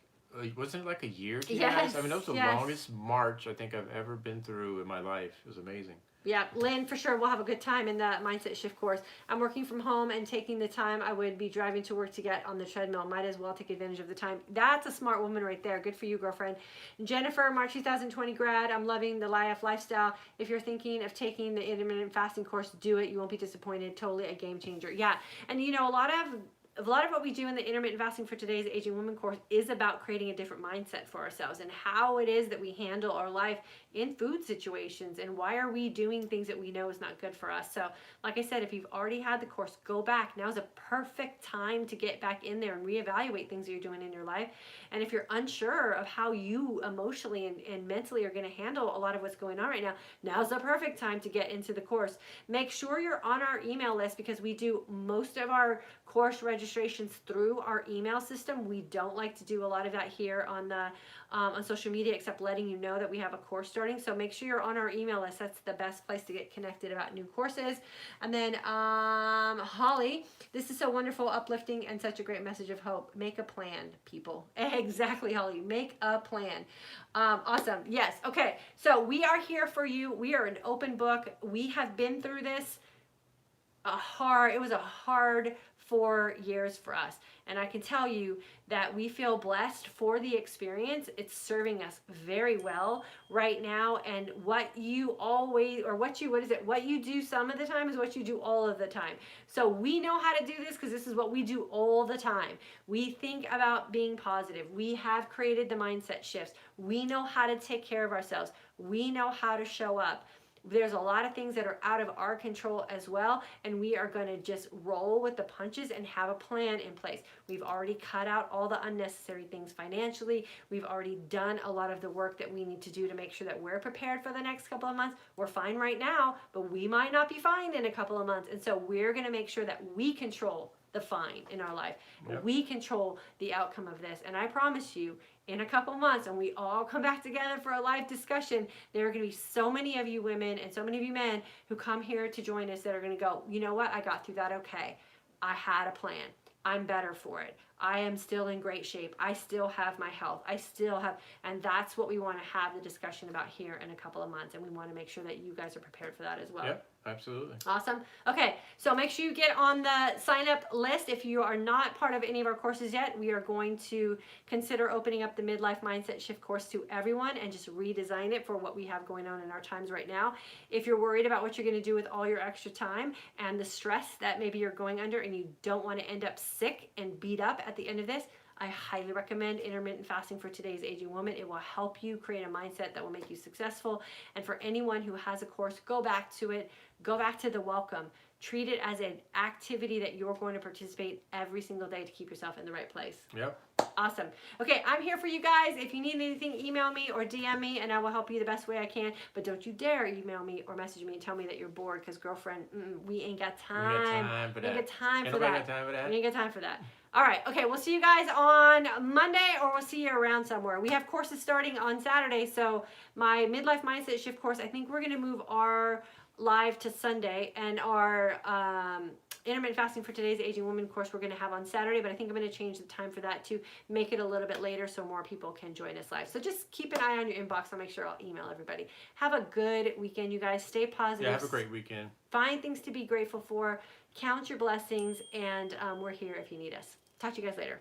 S2: wasn't it like a year to you
S1: Yes,
S2: guys? I mean, that was the longest March I think I've ever been through in my life. It was amazing.
S1: Yeah, Lynn, for sure, we'll have a good time in the Mindset Shift course. I'm working from home and taking the time I would be driving to work to get on the treadmill. Might as well take advantage of the time. That's a smart woman right there. Good for you, girlfriend. Jennifer, March 2020 grad. I'm loving the Life lifestyle. If you're thinking of taking the intermittent fasting course, do it. You won't be disappointed. Totally a game changer. Yeah, and you know, a lot of what we do in the Intermittent Fasting for Today's Aging Woman course is about creating a different mindset for ourselves and how it is that we handle our life in food situations, and why are we doing things that we know is not good for us. So like I said, if you've already had the course, go back. Now's a perfect time to get back in there and reevaluate things that you're doing in your life. And if you're unsure of how you emotionally and mentally are going to handle a lot of what's going on right now, now's the perfect time to get into the course. Make sure you're on our email list, because we do most of our course registrations through our email system. We don't like to do a lot of that here on the on social media, except letting you know that we have a course starting. So make sure you're on our email list. That's the best place to get connected about new courses. And then Holly, this is so wonderful, uplifting, and such a great message of hope. Make a plan, people. Exactly, Holly. Make a plan. Awesome. Yes. Okay. So we are here for you. We are an open book. We have been through this. It was a hard 4 years for us, and I can tell you that we feel blessed for the experience. It's serving us very well right now, and what you do some of the time is what you do all of the time. So we know how to do this, because this is what we do all the time. We think about being positive. We have created the mindset shifts. We know how to take care of ourselves. We know how to show up. There's a lot of things that are out of our control as well, and we are going to just roll with the punches and have a plan in place. We've already cut out all the unnecessary things financially. We've already done a lot of the work that we need to do to make sure that we're prepared for the next couple of months. We're fine right now, but we might not be fine in a couple of months, and so we're going to make sure that we control the fine in our life. Yep. We control the outcome of this, and I promise you, in a couple months, and we all come back together for a live discussion, there are going to be so many of you women and so many of you men who come here to join us that are going to go, you know what, I got through that okay. I had a plan. I'm better for it. I am still in great shape. I still have my health. And that's what we want to have the discussion about here in a couple of months, and we want to make sure that you guys are prepared for that as well.
S2: Yep, absolutely.
S1: Awesome. Okay, so make sure you get on the sign-up list. If you are not part of any of our courses yet, we are going to consider opening up the Midlife Mindset Shift course to everyone and just redesign it for what we have going on in our times right now. If you're worried about what you're going to do with all your extra time and the stress that maybe you're going under, and you don't want to end up sick and beat up at the end of this, I highly recommend Intermittent Fasting for Today's Aging Woman. It will help you create a mindset that will make you successful. And for anyone who has a course, go back to it. Go back to the welcome. Treat it as an activity that you're going to participate every single day to keep yourself in the right place.
S2: Yep.
S1: Awesome. Okay, I'm here for you guys. If you need anything, email me or DM me, and I will help you the best way I can. But don't you dare email me or message me and tell me that you're bored, because girlfriend, we ain't got time. We ain't got time for that. We ain't got time for that. All right. Okay, we'll see you guys on Monday, or we'll see you around somewhere. We have courses starting on Saturday, so my Midlife Mindset Shift course, I think we're going to move our live to Sunday, and our Intermittent Fasting for Today's Aging Woman course we're going to have on Saturday, but I think I'm going to change the time for that to make it a little bit later so more people can join us live. So just keep an eye on your inbox. I'll make sure I'll email everybody. Have a good weekend, you guys. Stay positive.
S2: Yeah, have a great weekend.
S1: Find things to be grateful for. Count your blessings, and we're here if you need us. Talk to you guys later.